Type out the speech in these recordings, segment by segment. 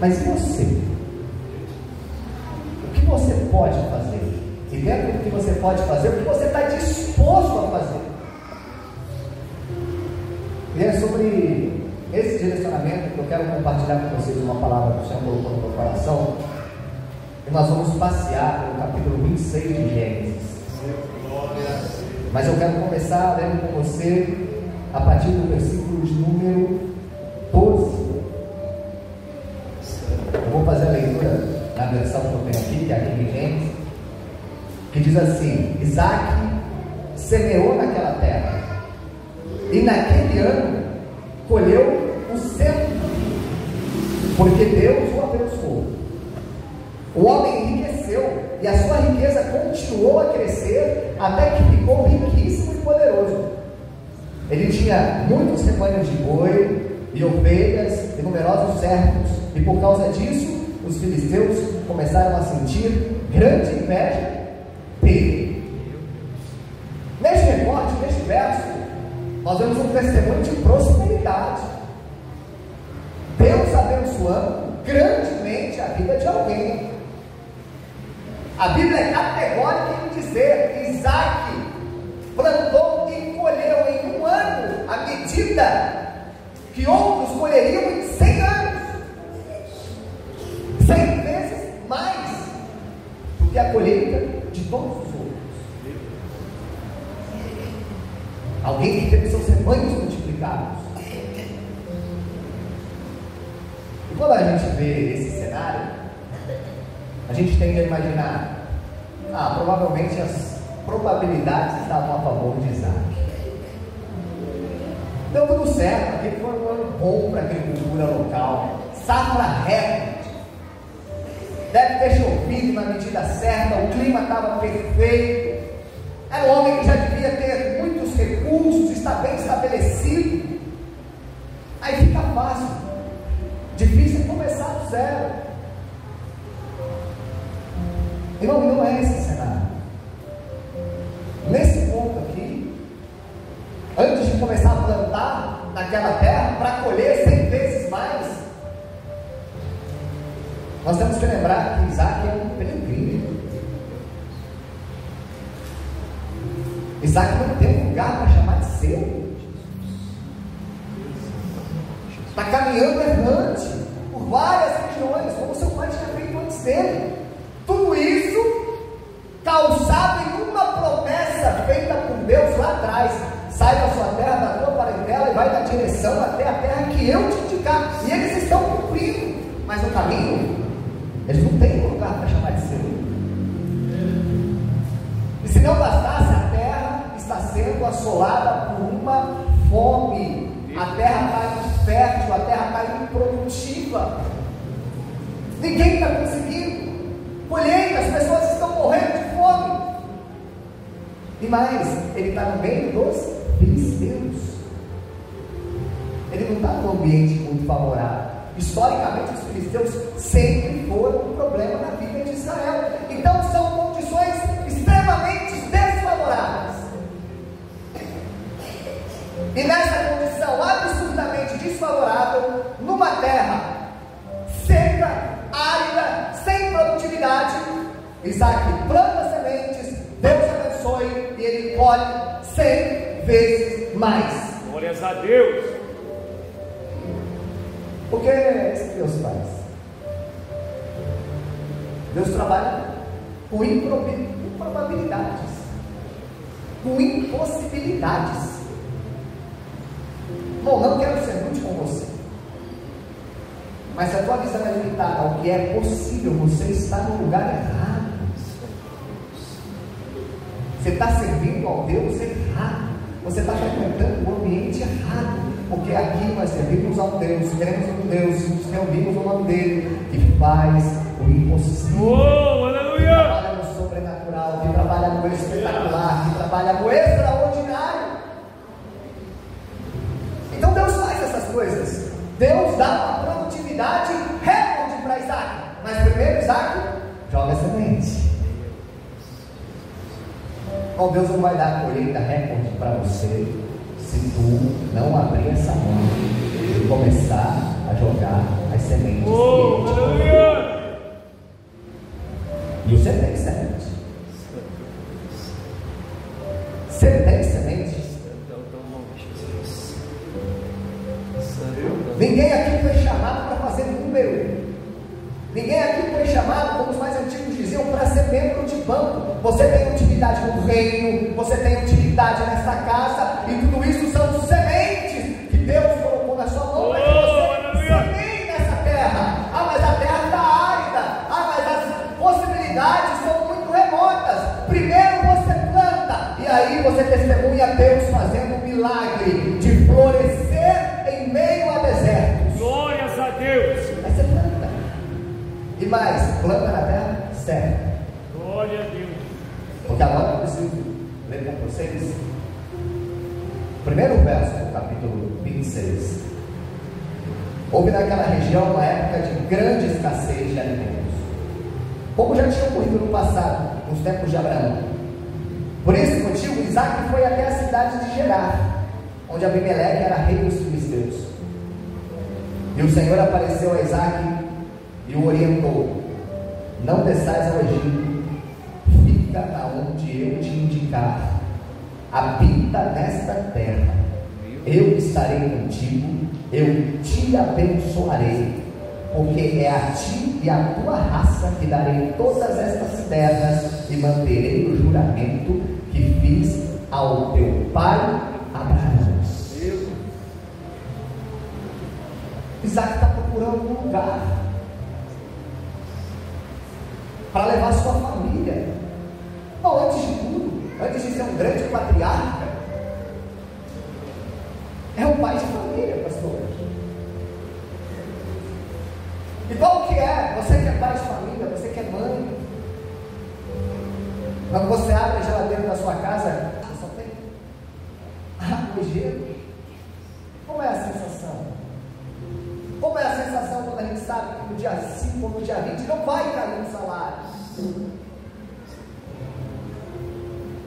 Mas e você? O que você pode fazer? E dentro do que você pode fazer, o que você está disposto a fazer? E é sobre esse direcionamento que eu quero compartilhar com vocês uma palavra que o Senhor colocou no meu coração. E nós vamos passear no capítulo 26 de Gênesis. Mas eu quero começar lendo com você a partir do versículo de número 12. Eu vou fazer a leitura na versão que eu tenho aqui, que é aqui em Gênesis, que diz assim: Isaac semeou naquela terra, e naquele ano colheu o cento, porque Deus o abençoou. O homem enriqueceu, e a sua riqueza continuou a crescer, até que ficou riquíssimo e poderoso. Ele tinha muitos rebanhos de boi, e ovelhas, e numerosos servos, e por causa disso, os filisteus começaram a sentir grande inveja dele. Neste recorte, neste verso, nós vemos um testemunho de prosperidade. Deus abençoando grandemente a vida de alguém. A Bíblia é categórica em dizer: Isaac plantou e colheu em um ano a medida que outros colheriam em 100 anos, 100 vezes mais do que a colheita de todos os outros. Alguém que teve seus rebanhos multiplicados. E quando a gente vê esse cenário, a gente tende a imaginar: provavelmente as probabilidades estavam a favor de Isaac. Deu tudo certo, aquele foi um ano bom para a agricultura local, safra recorde, deve ter chovido na medida certa, o clima estava perfeito, era um homem que já devia ter muitos recursos, está bem estabelecido. Aí fica fácil, difícil começar do zero. Irmão, não é esse cenário. Nesse ponto aqui, antes de começar a plantar naquela terra para colher 100 vezes mais, nós temos que lembrar que Isaac é um peregrino. Isaac não tem um lugar para chamar de seu. Está caminhando errante por várias regiões, como seu pai tinha feito antes dele. Tudo isso calçado em uma promessa feita por Deus lá atrás: sai da sua terra, da tua parentela, e vai na direção até a terra que eu te indicar. E eles estão cumprindo, mas no caminho eles não têm um lugar para chamar de seu. E se não bastasse, a terra está sendo assolada por uma fome. A terra está infértil, a terra está improdutiva, ninguém está conseguindo colheita, as pessoas estão morrendo de fome. E mais, ele está no meio dos filisteus. Ele não está num ambiente muito favorável. Historicamente, os filisteus sempre foram um problema na vida de Israel. Então são condições extremamente desfavoráveis. E nessa condição absurdamente desfavorável, numa terra seca, árida, sem produtividade, Isaac planta sementes, Deus abençoe, e ele colhe 100 vezes mais. Glórias a Deus. Porque é isso que Deus faz. Deus trabalha com improbabilidades, com impossibilidades. Bom, não quero ser rude com você, mas se a tua visão é limitada ao que é possível, você está no lugar errado. Você está servindo ao Deus errado. Você está frequentando o ambiente errado. Porque aqui nós servimos ao Deus, queremos um Deus, nos reunimos no nome dele, que faz o impossível. Aleluia! Que trabalha no sobrenatural, que trabalha no espetacular, que trabalha no extraordinário. Então Deus faz essas coisas. Deus dá uma produtividade recorde para Isaac. Mas primeiro Isaac joga semente. Bom, Deus não vai dar colheita recorde para você se tu não abrir essa mão e começar a jogar as sementes. E você tem sementes. Você tem sementes. Ninguém aqui foi chamado para fazer número. Ninguém aqui foi chamado, como os mais antigos diziam, para ser membro de banco. Você tem utilidade no reino, você tem utilidade nesta casa, e tudo isso são sementes que Deus colocou na sua mão para que você semeie nessa terra. Ah, mas a terra está árida. Ah, mas as possibilidades são muito remotas. Primeiro você planta, e aí você testemunha Deus fazendo um milagre de florescer em meio a desertos. Glórias a Deus. Aí você planta. E mais, planta na terra certa. Glória a Deus. Porque agora eu preciso ler com vocês o primeiro verso do capítulo 26. Houve naquela região uma época de grande escassez de alimentos, como já tinha ocorrido no passado, nos tempos de Abraão. Por esse motivo, Isaac foi até a cidade de Gerar, onde Abimeleque era rei dos filisteus. E o Senhor apareceu a Isaac e o orientou: não desçais ao Egito, fica aonde eu te indicar, habita nesta terra, eu estarei contigo, eu te abençoarei, porque é a ti e à tua raça que darei todas estas terras, e manterei o juramento que fiz ao teu pai Abraão. Isaac está procurando um lugar para levar sua família. Bom, antes de tudo, antes de ser um grande patriarca, é um pai de família, pastor. E qual que é? Você que é pai de família, você que é mãe, quando você abre a geladeira da sua casa, só tem água e gelo. Como é a sensação? Como é a sensação quando a gente sabe que no dia 5 ou no dia 20 não vai cair um salário?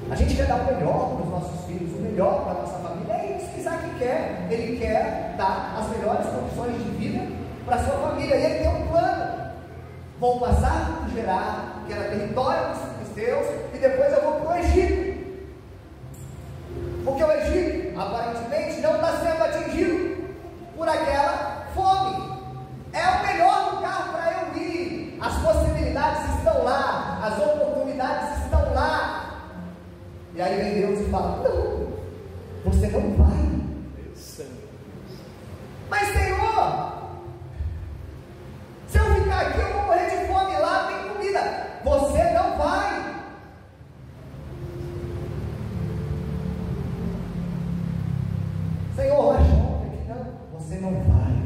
A gente quer dar o melhor para os nossos filhos, o melhor para a nossa família. É isso que Isaac quer. Ele quer dar as melhores condições de vida para a sua família. E ele tem um plano. Vou passar por Gerar, que era território dos filisteus, e depois eu vou para o Egito. Porque o Egito, aparentemente, não está sendo atingido por aquela fome. É o melhor lugar para eu ir. As possibilidades estão lá, as oportunidades estão lá. E aí vem Deus e fala: não, você não vai. Mas Senhor, se eu ficar aqui eu vou morrer de fome, lá tem comida. Você não vai. Senhor, não, você não vai.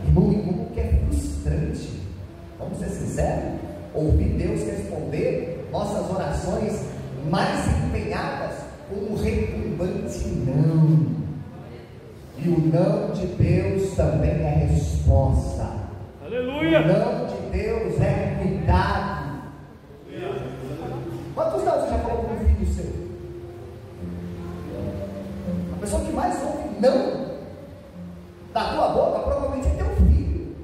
Irmão, e como que é frustrante, vamos ser sinceros, ouvir Deus responder nossas orações mais empenhadas com um retumbante não. E o não de Deus também é resposta. Aleluia! O não de Deus é cuidado. Quantos não você já falou com um filho seu? A pessoa que mais ouve não da tua boca provavelmente é teu filho.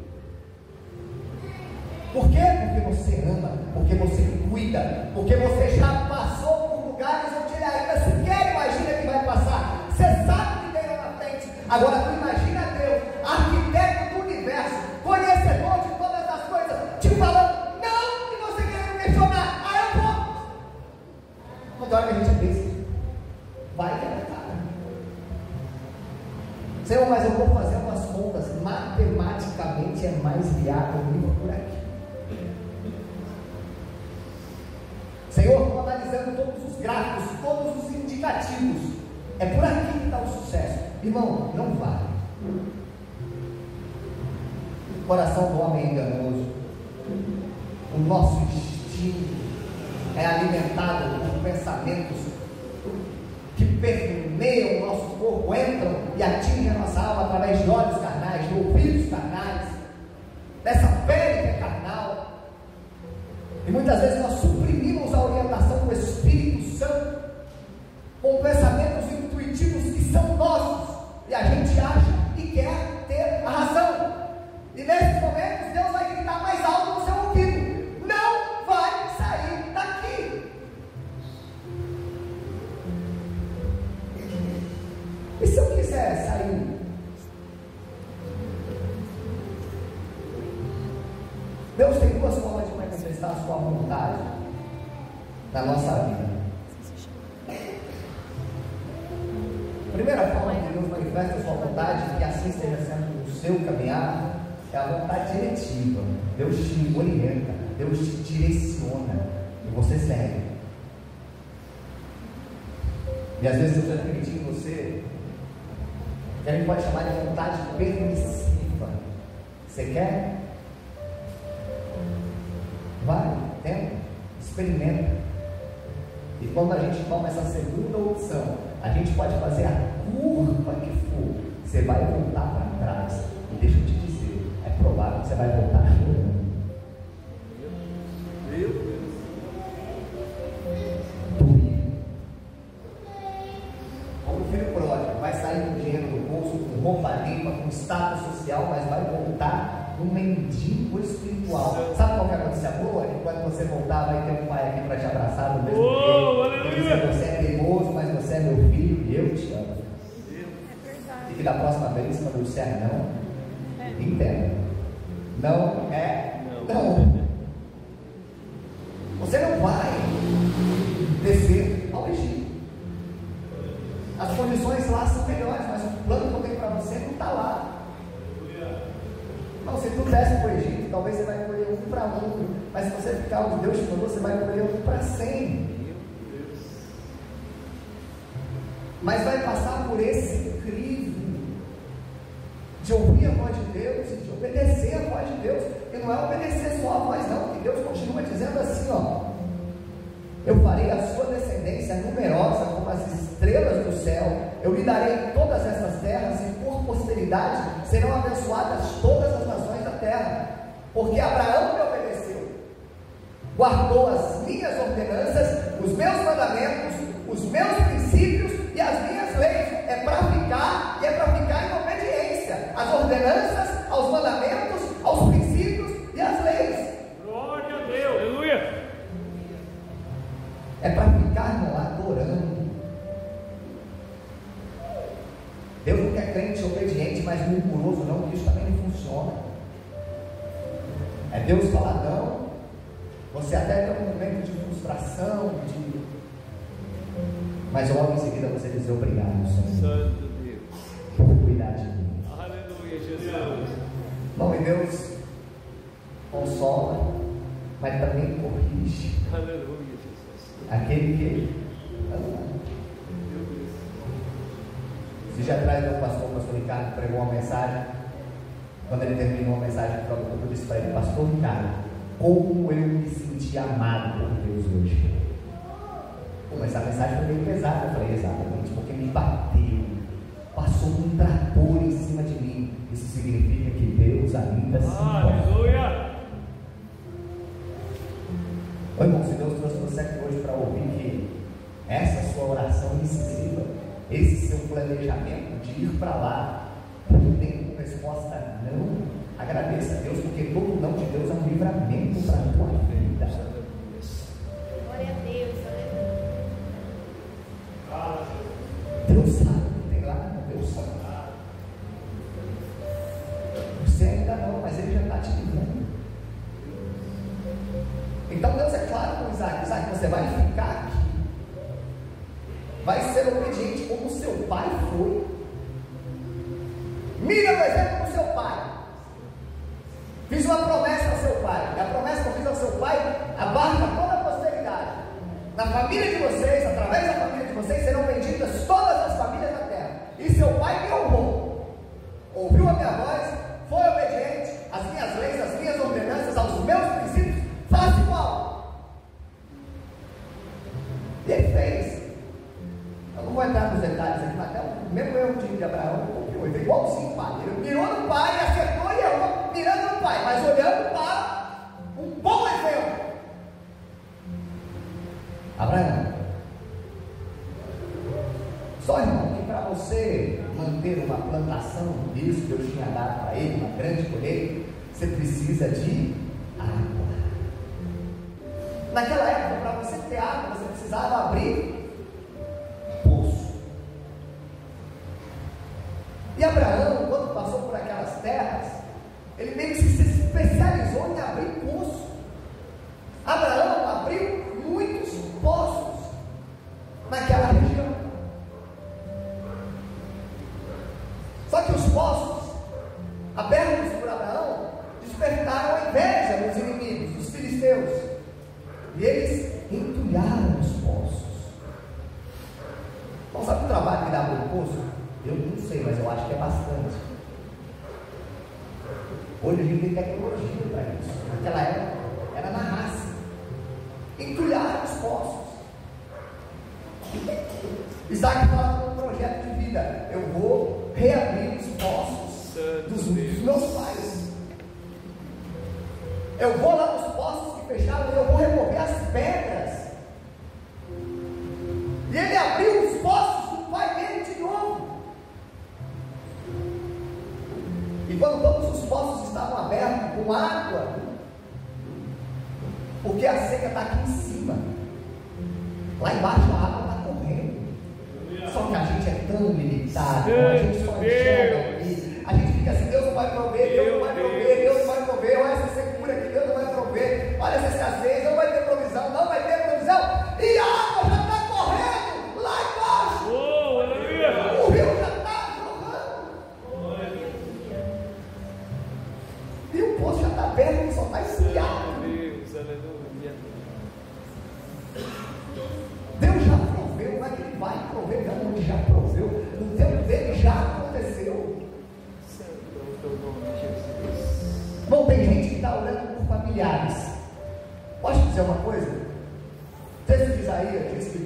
Por quê? Porque você ama, porque você cuida, porque você já passou por lugares onde ele ainda sequer imagina que vai passar. Você sabe que tem lá na frente. Agora tu imagina Deus, arquiteto do universo, conhecedor de todas as coisas, te falando não, e você querendo questionar. Ah, eu vou. Quando hora que a gente pensa, vai que é cara. Senhor, mas eu vou fazer umas contas, matematicamente é mais viável vir por aqui. Senhor, estou analisando todos os gráficos, todos os indicativos. É por aqui que está o sucesso. Irmão, não vale. O coração do homem é enganoso. O nosso destino é alimentado por pensamentos que permeiam o nosso corpo, entram e atingem a nossa alma através de olhos carnais, de ouvidos carnais, dessa pele que é carnal. E muitas vezes nós suprimimos a orientação do Espírito Santo com pensamentos intuitivos que são nossos, e a gente acha Deus tem duas formas de manifestar a sua vontade na nossa vida. A primeira forma que Deus manifesta a sua vontade, que assim esteja sendo o seu caminhar, é a vontade diretiva. Deus te orienta, Deus te direciona e você segue. E às vezes Deus vai permitir em você, que a gente pode chamar de vontade permissiva. Você quer? Vai, tenta, experimenta. E quando a gente toma essa segunda opção, a gente pode fazer a curva que for, você vai voltar para trás. E deixa eu te dizer, é provável que você vai voltar chorando. Meu Deus. Como o filho pródigo, vai sair com dinheiro no bolso, com roupa limpa, com status social, mas vai voltar um mendigo espiritual. Sabe qual que é a notícia boa? É que quando você voltar, vai ter um pai aqui para te abraçar no mesmo tempo. Você é teimoso, mas você é meu filho e eu te amo. E que da próxima vez, quando eu disser não, entenda. Não é não. Você não vai descer ao Egito. As condições lá são melhores, mas o plano que eu tenho para você não está lá. Não, se tu desce para o Egito, talvez você vai colher 1 para 1, mas se você ficar onde Deus te mandou, você vai colher 1 para 100. Mas vai passar por esse crivo de ouvir a voz de Deus e de obedecer a voz de Deus. E não é obedecer só a voz, não, porque Deus continua dizendo assim, ó: eu farei a sua descendência numerosa como as estrelas do céu, eu lhe darei todas essas terras, e por posteridade serão abençoadas todas as nações da terra. Porque Abraão me obedeceu, guardou as minhas ordenanças, os meus mandamentos, os meus princípios e as minhas leis. É para ficar, e é para ficar em obediência às ordenanças, aos mandamentos, aos princípios e às leis. Glória a Deus, aleluia. É para ficar lá adorando. Deus não quer crente obediente, mas murmuroso não, porque isso também não funciona. É Deus falar não, você até tem um momento de frustração, mas logo em seguida você dizer obrigado, Senhor, Santo Deus, por cuidar de mim. Aleluia, Jesus. Bom, e Deus consola, mas também corrige Aleluia, Jesus. aquele que ama. Esse dia atrás, o pastor Ricardo pregou uma mensagem. Quando ele terminou a mensagem, eu disse para ele: pastor Ricardo, como eu me senti amado por Deus hoje. Mas essa mensagem foi meio pesada. Eu falei: exatamente, porque me bateu, passou um trator em cima de mim. Isso significa que Deus ainda se importa. Aleluia. Ô irmão, se Deus trouxe você aqui hoje para ouvir que essa sua oração incisiva, esse seu planejamento de ir para lá, não tem como resposta não, agradeça a Deus, porque todo não de Deus é um livramento para a tua vida. Glória a Deus, aleluia. Deus sabe o que tem lá, Deus sabe. Você ainda não, mas Ele já está te livrando. Então Deus é claro com Isaac: Isaac, você vai ficar aqui, vai ser obediente como seu pai foi. Mira o exemplo do seu pai. Fiz uma promessa ao seu pai, e a promessa que eu fiz ao seu pai abarca toda a posteridade. Na família de vocês, através da família de vocês, serão benditas todas as famílias da terra. E seu pai me honrou, ouviu a minha voz, foi obediente às minhas leis, às minhas ordenanças, aos meus princípios. Faça igual. E ele fez. Eu não vou entrar nos detalhes aqui, mas até o mesmo erro de Abraão, ele foi igualzinho o pai. Ele mirou no pai, acertou e errou, mirando no pai, mas olhando para um bom exemplo. Abraão, só irmão, que para você manter uma plantação disso que Deus tinha dado para ele, uma grande colheita, você precisa de água. Naquela época, para você ter água, você precisava abrir poço. E Abraão, quando passou por aquelas terras, ele meio que se especializou em abrir poço. Abraão despertaram a inveja dos inimigos, dos filisteus, e eles entulharam os poços. Então, sabe o trabalho que dá para o poço? Eu não sei, mas eu acho que é bastante. Hoje a gente tem tecnologia para isso. Naquela época era na raça. Entulharam os poços. Isaac fala com um projeto de vida: eu vou reabrir os poços dos meus pais. Eu vou lá nos poços que fecharam e eu vou remover as pedras. E ele abriu os poços do pai dele de novo. E quando todos os poços estavam abertos com água, porque a seca está aqui em cima, lá embaixo a água está correndo. Só que a gente é tão limitado, a gente só enxerga aqui. A gente fica assim: Deus não vai prover, Deus não vai prover, Deus não vai prover. Olha essa secura aqui, Deus não vai prover. Olha essa escassez, não vai ter provisão, não vai ter provisão. E a água já está correndo lá embaixo. Oh, aleluia. O rio já está jorrando. E o poço já está aberto, ele só está esquiado. Deus, aleluia. Deus já proveu, mas Ele vai prover, não, Ele já proveu. No tempo dele já aconteceu. Não tem gente que está orando por familiares. Posso te dizer uma coisa? O texto de Isaías diz que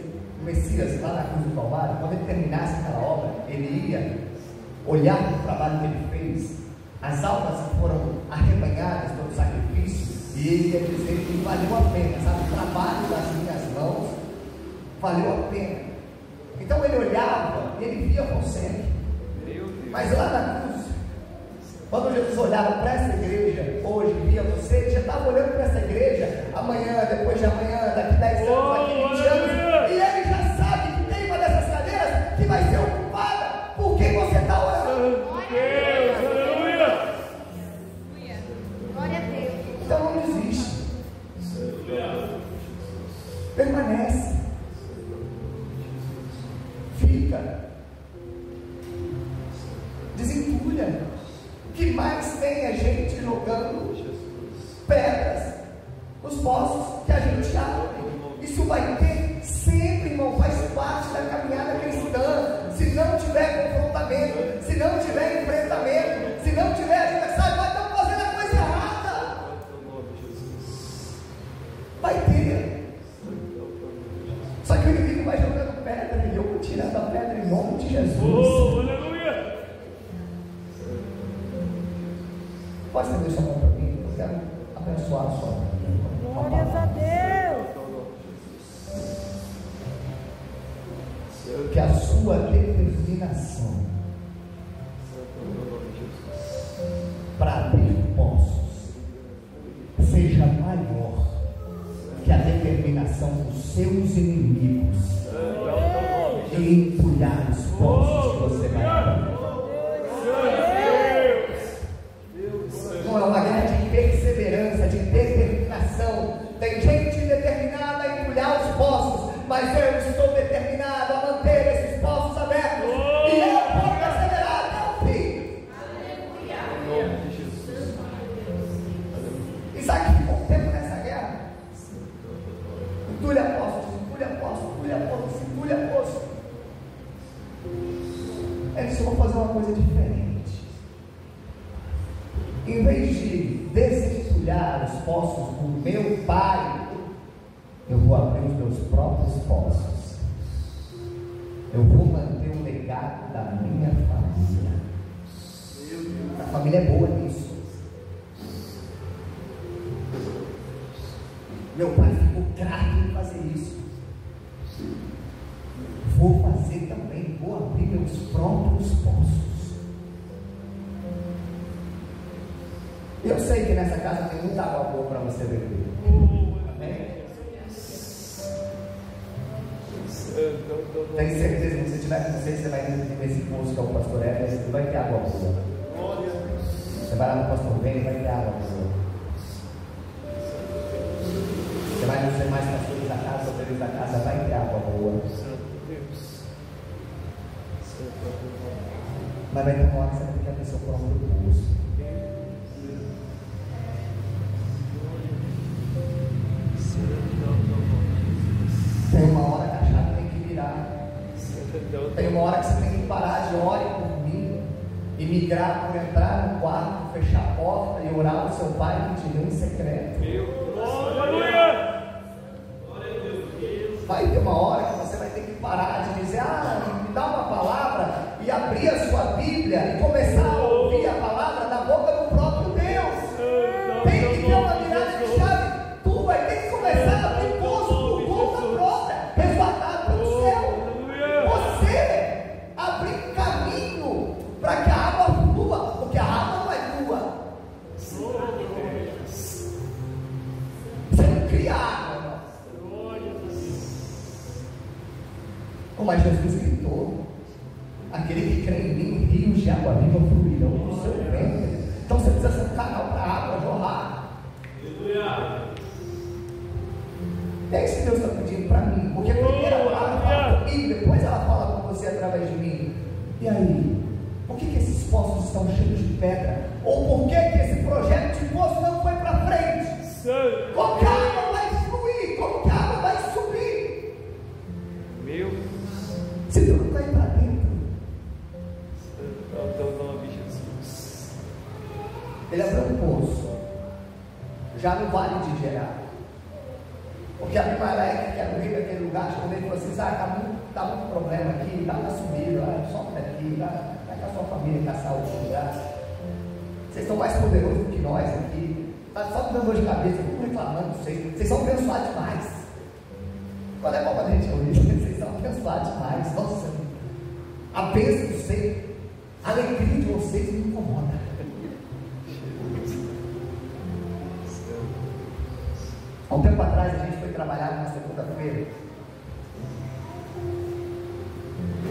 o Messias, lá na cruz do Calvário, quando ele terminasse aquela obra, ele ia olhar para o trabalho que ele fez, as almas que foram arrebanhadas pelo sacrifício, e ele ia dizer que valeu a pena, sabe? O trabalho das minhas mãos valeu a pena. Então ele olhava e ele via você. Mas lá na cruz, quando Jesus olhava para essa igreja, hoje via você, ele já estava olhando para essa igreja, amanhã, depois de amanhã, daqui 10 anos, daqui 20 anos, e ele já sabe que tem uma dessas cadeiras que vai ser ocupada por quem você está orando. Deus, aleluia. Glória a Deus. Então não desiste, permanece, fica, desentulha. O que mais tem é gente jogando pedras nos poços que a gente abre. Isso vai ter sempre, irmão, faz parte da caminhada cristã. Se não tiver confrontamento, se não tiver enfrentamento, se não tiver adversário, nós estamos fazendo a coisa errada. Vai ter. Só que o inimigo vai jogando pedra e eu vou tirando a pedra em nome de Jesus. Oh, aleluia. Pode estender sua mão para mim? Eu quero abençoar a sua vida. Glórias a Deus. Que a sua determinação para abrir poços seja maior que a determinação dos seus inimigos em entulhar os poços que você vai abrir. Não é uma guerra de perseverança, de determinação. Tem gente determinada a entulhar os poços, mas eu estou determinado a manter esses poços abertos, e eu vou perseverar até o fim. Isaac ficou um tempo nessa guerra. Entulha poços, entulha poços, entulha poços, entulha poços. Ele disse: eu vou fazer uma coisa diferente. Em vez de desentulhar os poços do meu pai, eu vou abrir os meus próprios poços. Eu vou manter o legado da minha família. A família é boa nisso. Meu pai ficou craque em fazer isso. Vou fazer também, vou abrir meus próprios poços. Eu sei que nessa casa tem muita água boa para você beber. Amém? Tenho certeza que se você estiver com você vai nesse poço que é o pastor Everest, vai ter água boa. Você vai lá no pastor Ben, vai ter água boa. Você vai nos demais pastores da casa, obreiros da casa, vai ter água boa. Mas vai ter uma hora que você vai ter que abrir seu próprio poço. migrar por entrar no quarto, fechar a porta e orar ao seu pai que te deu em secreto. Aleluia. Vai ter uma hora que você vai ter que parar de dizer, me dá uma palavra, e abrir a sua Bíblia e começar a ouvir a palavra da boca do próprio Deus. Tem que ter uma virada de chave. Tu vai ter que começar a abrir poço por conta própria, resguardado pelo céu. Você abrir caminho para que a água flua, porque a água não é tua. Você não cria água. Mas Jesus gritou: aquele que crê em mim, rios de água viva fluirão do seu ventre. Então você precisa ser um canal para a água jorrar. É isso que Deus está pedindo para mim, porque primeiro ela fala comigo, depois ela fala com você através de mim. E aí? Por que esses poços estão cheios de pedra? Ou por que esse projeto de poço não foi para frente? Como que a água vai fluir? Como que a água vai subir? Se Deus não cair para dentro, É o teu nome, Jesus. ele abriu um poço já no Vale de Gerar, porque a Abimelec, que era o rei daquele lugar, quando ele falou assim: está muito problema aqui, dá uma subida, sobe daqui, vai com a sua família caçar outro lugar. Vocês são mais poderosos do que nós aqui, está só me dando dor de cabeça, eu fico reclamando de vocês são abençoados demais. Qual é bom para a gente ouvir? Vocês são abençoados demais. Nossa, a bênção de vocês, a alegria de vocês me incomoda. Há um tempo atrás a gente foi trabalhar numa segunda-feira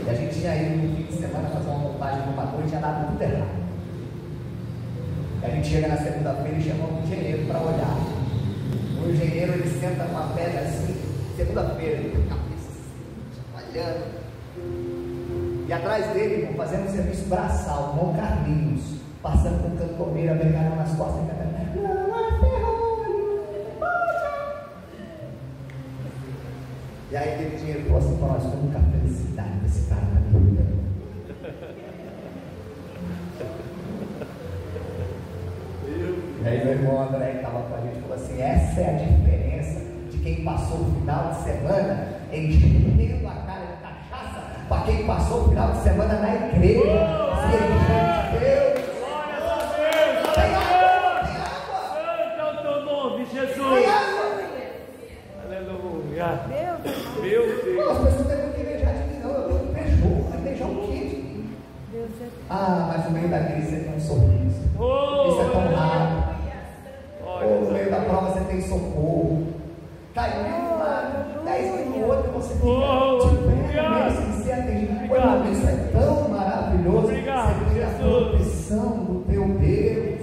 e a gente tinha ido no fim de semana fazer uma montagem numa coisa e tinha dado tudo errado. E a gente chega na segunda-feira e chama um engenheiro para olhar. O engenheiro, ele senta numa pedra assim, segunda-feira, ele tem a cabeça assim, trabalhando. E atrás dele, irmão, fazendo um serviço braçal, irmão Carlinhos, passando com cantoneira, vergalhão nas costas, cantando: não há ferrolho, e aí aquele dinheiro falou assim para nós: como que a felicidade desse cara na vida. E aí meu irmão André, que estava com a gente, falou assim: essa é a diferença de quem passou o final de semana enchendo a cara de cachaça para quem passou o final de semana na igreja, se enchendo de Deus. Glória a Deus. Tem água, tem água. Santo é o teu nome, Jesus. Tem água. Aleluia. Meu Meu Não, as Deus. pessoas têm que invejar de mim, não. Eu tenho beijo, vai beijar o quê de mim? Deus é Mas no meio da crise você tem um sorriso. Isso é tão raro. Ou no meio da prova você tem socorro. Caiu lá, 10 mil outros, você fica de pé, mesmo sem ser atendido. Isso é tão maravilhoso. Você tem a proteção do teu Deus.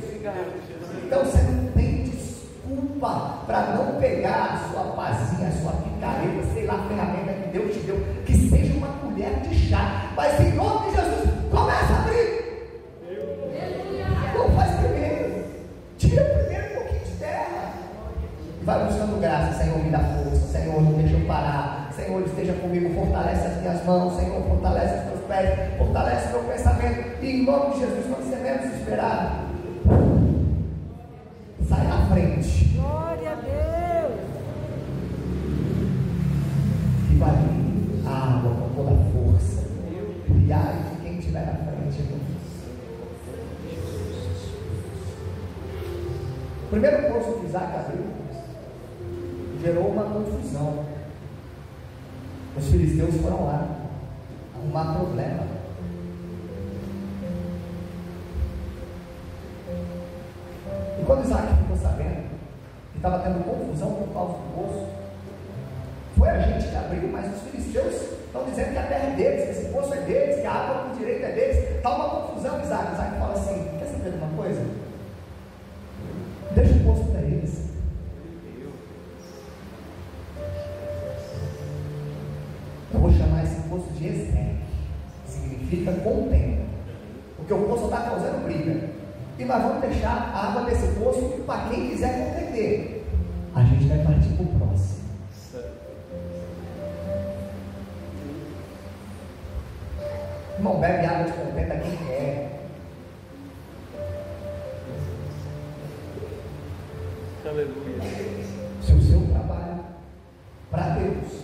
Então você não tem desculpa para não pegar a sua pazinha, a sua picareta, sei lá, a ferramenta que Deus te deu, que seja uma colher de chá. Mas em nome de Jesus, começa a abrir. Não faz primeiro. Tira primeiro um pouquinho de terra. E vai buscando graça. Senhor, me dá força. Senhor, não deixa eu parar. Senhor, esteja comigo. Fortalece as minhas mãos. Senhor, fortalece os meus pés. Fortalece o meu pensamento. E em nome de Jesus, quando você menos esperar, sai na frente. glória a Deus. E vai vir a água com toda a força. E ai de quem estiver na frente, irmão. O primeiro poço que Isaac abriu gerou uma confusão. Os filisteus foram lá arrumar problema. E quando Isaac ficou sabendo que estava tendo confusão por causa do poço, foi a gente que abriu, mas os filisteus estão dizendo que a terra é deles, que esse poço é deles, que a água por direito é deles. Está uma confusão, Isaac. Isaac fala assim: quer saber de uma coisa? Deixa o poço para eles. Eu vou chamar esse poço de Ezequiel, significa contenda, porque o poço está causando briga. E nós vamos deixar a água desse poço para quem quiser contender. A gente vai partir para o próximo. Irmão, bebe água de contenda quem quer. Aleluia. Se o seu trabalho para Deus,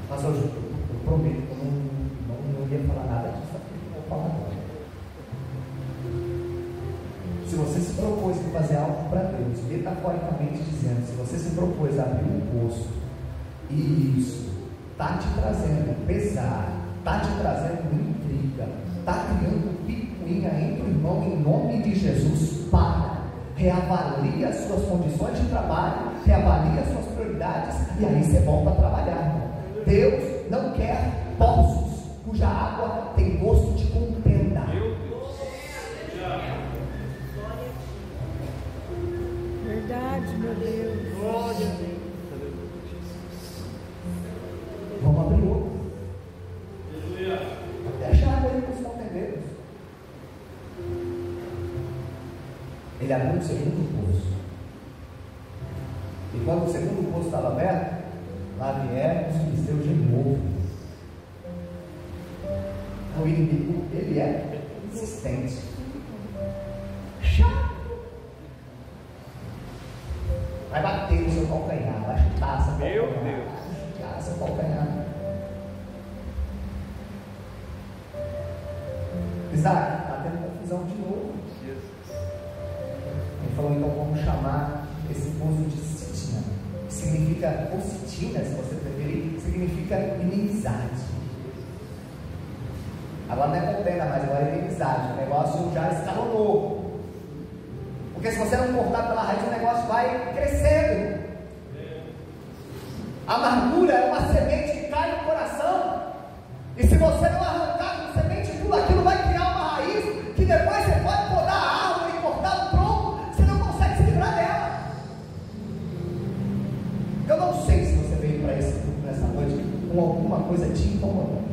mas eu prometo que eu não ia falar nada disso aqui, eu vou falar agora. Se você se propôs a fazer algo para Deus, metaforicamente dizendo, se você se propôs a abrir um poço, e isso está te trazendo pesar, está te trazendo intriga, está criando picuinha entre o irmão, em nome de Jesus, para. Reavalie as suas condições de trabalho, reavalie as suas prioridades, e aí você volta a trabalhar, irmão. Deus não quer poços cuja água tem gosto de contenda. Verdade, meu Deus. Glória a Deus. Vamos abrir outro. Aleluia. Deixa a água aí para os contendeiros. Ele abriu o segundo poço. E quando o segundo poço estava aberto, lá vieram os filisteus de novo. O inimigo, ele é insistente. Chato. Vai bater no seu calcanhar, vai chutar seu calcanhar. Meu Deus. Vai chutar seu calcanhar. Isaac, está tendo confusão de novo. Ele falou, então vamos chamar esse poço de Sitina. Que significa, ou Sitina, se você preferir, significa inimizade. Agora não é contenda, mas agora é inimizade. O negócio já escalonou. Porque se você não cortar pela raiz, o negócio vai crescendo. A amargura é uma semente que cai no coração. E se você não arrancar com semente tudo aquilo, vai criar uma raiz que depois você pode podar a árvore e cortar o tronco, você não consegue se livrar dela. Eu não sei se você veio para esse grupo nessa noite com alguma coisa te incomodando.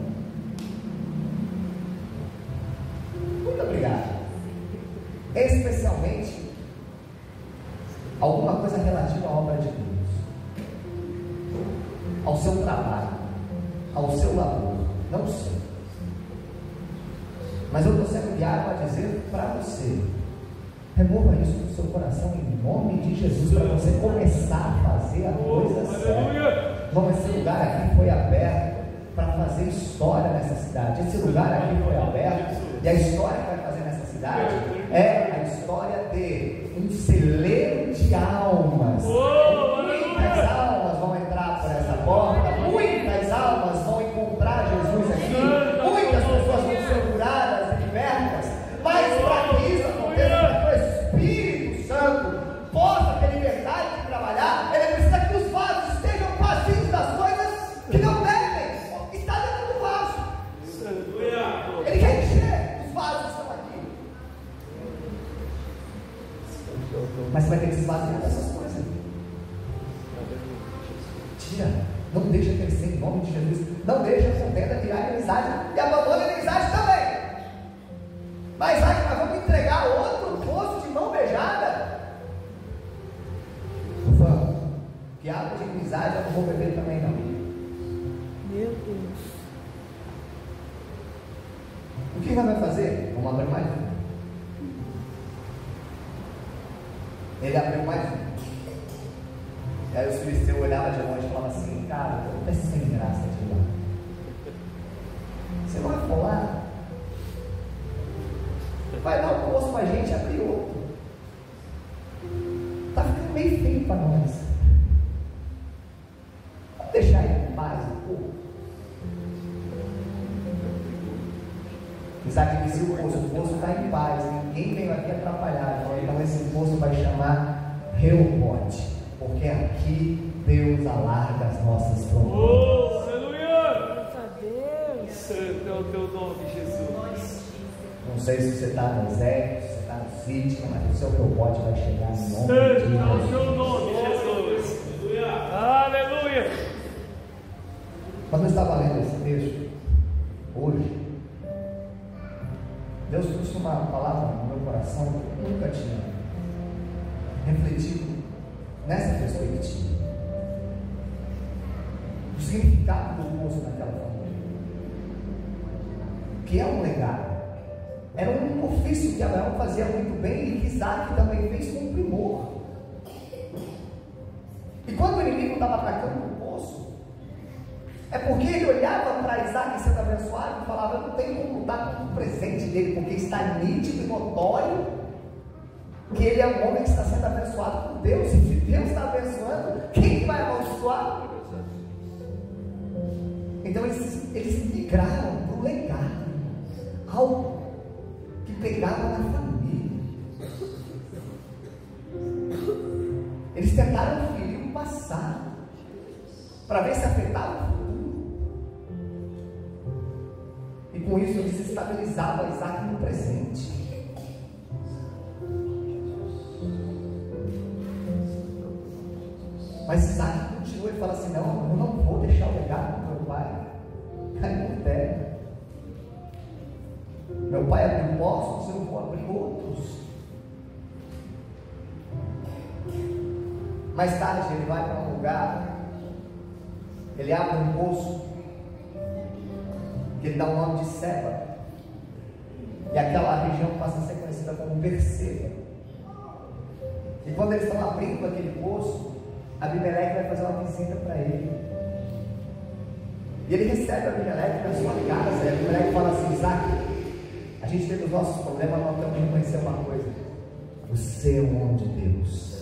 Muito obrigado. Especialmente alguma coisa relativa à obra de Deus, ao seu trabalho, ao seu labor, não sei. Mas eu estou sendo guiado a dizer para você: remova isso do seu coração em nome de Jesus, para você começar a fazer a coisa certa. Bom, esse lugar aqui foi aberto para fazer história nessa cidade. Esse lugar aqui foi aberto, e a história que vai fazer nessa cidade é a história de um celeiro de almas. Muitas almas vão entrar por essa porta, muitas almas vão encontrar Jesus aqui, muitas pessoas vão ser curadas e libertas. Mas para que isso aconteça, para que o Espírito Santo possa ter liberdade de trabalhar, ele precisa que os vasos estejam vazios das coisas que não devem estar dentro do vaso. Ele quer encher, os vasos estão aqui. Mas você vai ter que se esvaziar dessas coisas. Tira, não deixa crescer em nome de Jesus. Não deixa a contenda virar inimizade, e abandona a inimizade também. Mas nós vamos entregar outro poço de mão beijada? Vamos. Que água de inimizade eu não vou beber também não. Meu Deus. O que nós vamos fazer? Vamos abrir mais um. Ele abriu mais um. E aí os filisteus olhavam de longe e falavam assim: cara, eu estou sem graça de ir lá. Você não vai falar? Vai dar um poço para a gente abrir outro. Está ficando meio feio para nós. Vamos deixar ele em paz um pouco. Isaac disse: o poço está em paz, ninguém veio aqui atrapalhar. Então esse poço vai chamar Reobote, porque aqui Deus alarga as nossas fronteiras. Aleluia! Graças a Deus. Santo é o teu nome, Jesus. Não sei se você está no exército, se você está no sítio, mas o seu Reobote vai chegar em nome Santo de é o Jesus. teu nome, Jesus. Aleluia! Quando eu estava lendo esse texto, hoje, Deus trouxe uma palavra no meu coração que eu nunca tinha refletido nessa perspectiva. O significado do poço naquela família, que é um legado. Era um ofício que Abraão fazia muito bem e que Isaac também fez com primor. E quando o inimigo estava atacando o poço, é porque ele olhava para Isaac sendo abençoado e falava: eu não tenho como lutar com o presente dele, porque está nítido e notório que ele é um homem que está sendo abençoado por Deus. E se Deus está abençoando, quem vai amaldiçoar? Então eles migraram para o legado, algo que pegava na família. Eles tentaram ferir o passado para ver se afetava o futuro, e com isso eles estabilizavam Isaac no presente. Mas Isaac continua e fala assim: não, eu não vou deixar o legado do meu pai cair por terra. Meu pai abriu poços, eu vou abrir outros. Mais tarde ele vai para um lugar, ele abre um poço que ele dá o nome de Seba, e aquela região passa a ser conhecida como Berseba. E quando eles estão abrindo aquele poço, Abimeleque vai fazer uma visita para ele, e ele recebe Abimeleque na sua casa. E Abimeleque fala assim: Isaac, a gente teve os nossos problemas, nós temos que reconhecer uma coisa: você é um homem de Deus.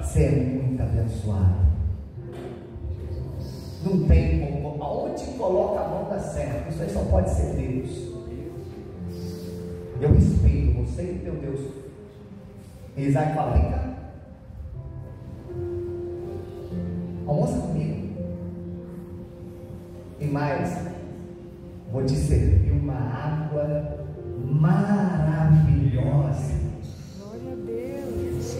Você é muito abençoado. Não tem como, aonde coloca a mão dá certo. Isso aí só pode ser Deus. Eu respeito você e o teu Deus. E Isaac fala: vem cá, almoça comigo. E mais, vou te servir uma água maravilhosa. Glória a Deus.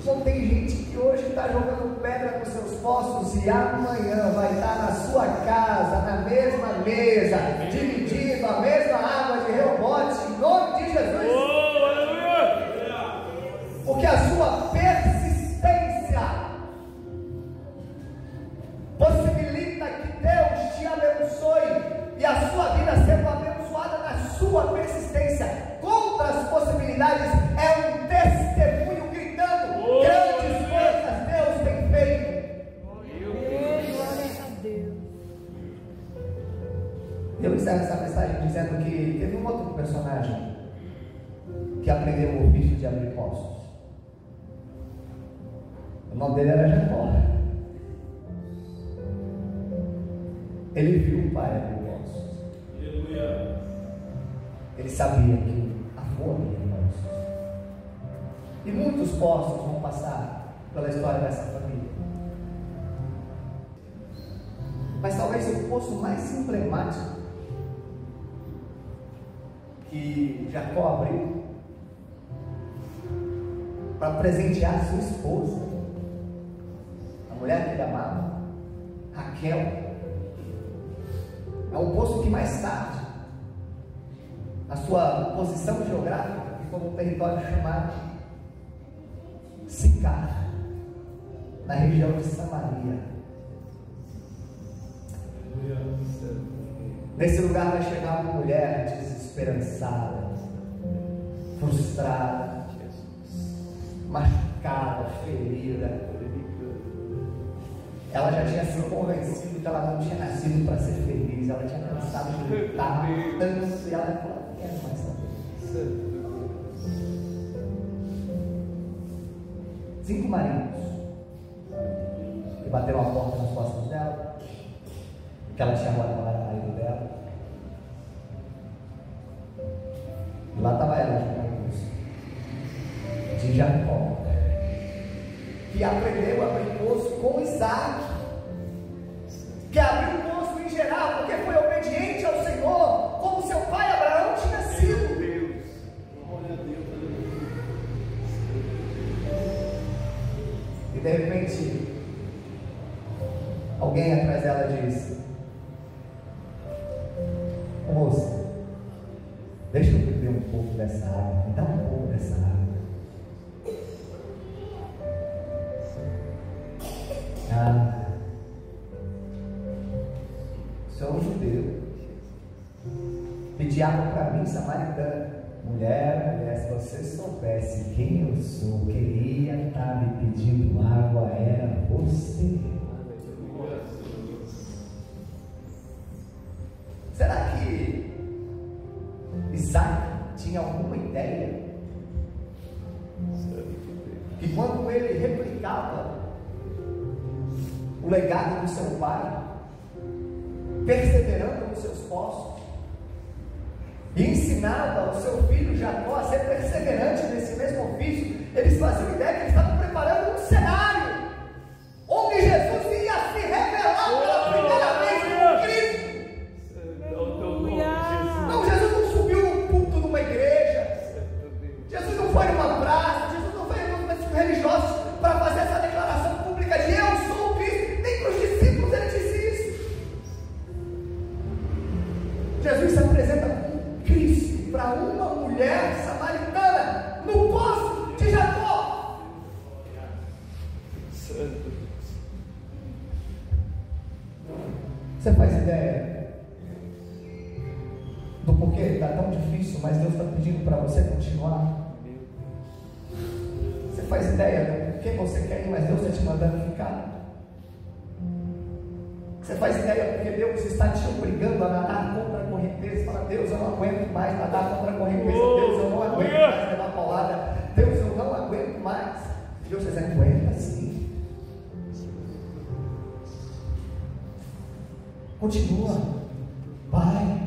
Não tem gente que hoje está jogando pedra nos seus poços e amanhã vai estar na sua casa, na mesma mesa, dividindo a mesma água de Reobote, em nome de Jesus. Porque a sua persistência possibilita que Deus te abençoe, e a sua vida sendo abençoada na sua persistência contra as possibilidades é um testemunho gritando: grandes coisas Deus tem feito. Glória a Deus. Eu encerro essa mensagem dizendo que teve um outro personagem que aprendeu o ofício de abrir poços. O nome dele era Jacó. Ele viu o pai abrir poços. Ele sabia que a fome de poços. E muitos poços vão passar pela história dessa família. Mas talvez o poço mais emblemático que Jacó abriu para presentear sua esposa, a mulher que ele amava, Raquel, é um poço que mais tarde, a sua posição geográfica, ficou num território chamado Sicar, na região de Samaria. Nesse lugar vai chegar uma mulher desesperançada, frustrada, machucada, ferida. Ela já tinha sido convencida que ela não tinha nascido para ser feliz. Ela tinha cansado de lutar tanto, e ela falou: não quero mais saber. 5 maridos que bateram a porta nas costas dela, que ela tinha agora, ela era marido dela. E lá estava ela, de Jacó, que aprendeu a abrir poço com Isaac, que abriu poço em geral, porque foi obediente ao Senhor, como seu pai Abraão tinha sido. E de repente, alguém atrás dela disse: moça, deixa eu beber um pouco dessa água, me dá um pouco dessa água. Sou um judeu, pedi água para mim, samaritana. Mulher, se você soubesse quem eu sou, queria estar me pedindo água, era você. Será que Isaac tinha alguma ideia que quando ele replicava o legado do seu pai, perseverando nos seus postos, e ensinava o seu filho Jacó a ser perseverante nesse mesmo ofício, eles faziam ideia que eles estavam preparando um cenário onde Jesus ia se revelar pela primeira vez como Cristo. Não, Jesus não subiu no púlpito de uma igreja, Jesus não foi numa praça, Jesus não foi em movimentos religiosos para fazer essa declaração pública de eu sou o Cristo. Nem para os discípulos ele disse isso. Jesus se apresenta como Cristo para uma mulher samaritana no poço de Jacó. Você faz ideia do porquê está tão difícil, mas Deus está pedindo para você continuar? Você faz ideia do porquê você quer ir, mas Deus está te mandando ficar? Você faz ideia porque Deus está te obrigando a nadar contra a correnteza? Fala, Deus, eu não aguento mais nadar contra a correnteza. Deus, eu não aguento mais levar paulada. Deus, eu não aguento mais. Deus diz, aguenta sim. Continua. Vai.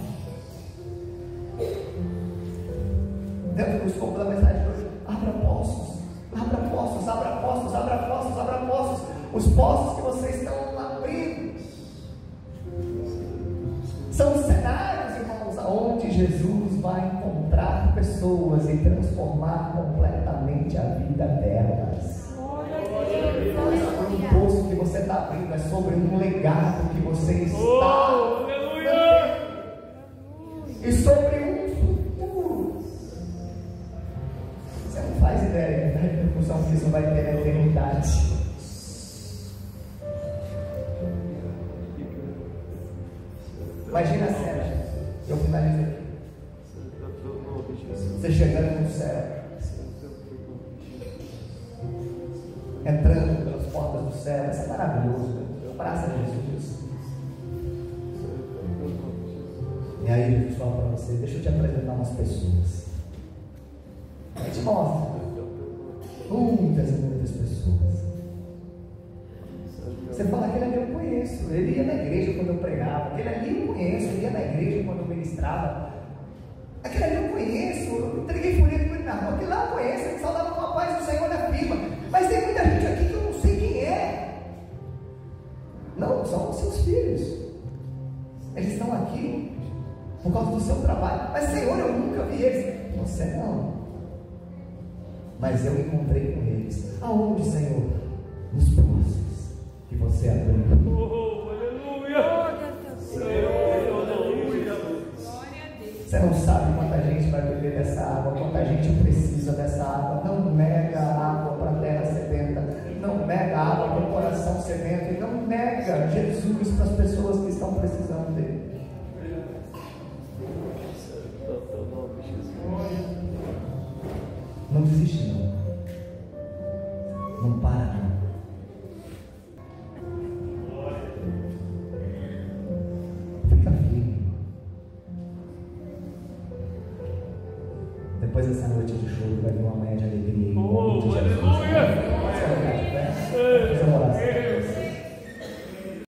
Dentro do escopo da mensagem de hoje, abra poços. Abra poços, abra poços, abra poços, abra poços. Os poços que vocês estão abrindo são cenários, irmãos, onde Jesus vai encontrar pessoas e transformar completamente a vida delas. Não é sobre um poço que você está abrindo, é sobre um legado que você está mantendo. E sobre um futuro. Você não faz ideia da repercussão que isso vai ter na eternidade. Imagina a cena, eu finalizo aqui. Você chegando no céu, entrando pelas portas do céu, isso é maravilhoso. Abraça Jesus. E aí Jesus fala para você, deixa eu te apresentar umas pessoas. A gente mostra muitas e muitas pessoas. Você fala, aquele ali eu conheço, ele ia na igreja quando eu pregava, aquele ali eu conheço, ele ia na igreja quando eu ministrava, aquele ali eu conheço, eu entreguei folheto com ele na rua, aquele lá eu conheço, ele saudava com a paz do Senhor na firma, mas tem muita gente aqui que eu não sei quem é. Não, são os seus filhos, eles estão aqui por causa do seu trabalho, mas Senhor, eu nunca vi eles. Você não, mas eu encontrei com eles. Aonde, Senhor? Nos poços que você abriu. Você não sabe quanta gente vai beber dessa água, quanta gente precisa dessa água. Não nega a água para a terra sedenta, não nega a água para o coração sedento, e não nega Jesus para as pessoas que estão precisando dele. Não desiste não. Não para não. Fica firme. Depois dessa noite de choro vai vir uma manhã de alegria em nome de Jesus.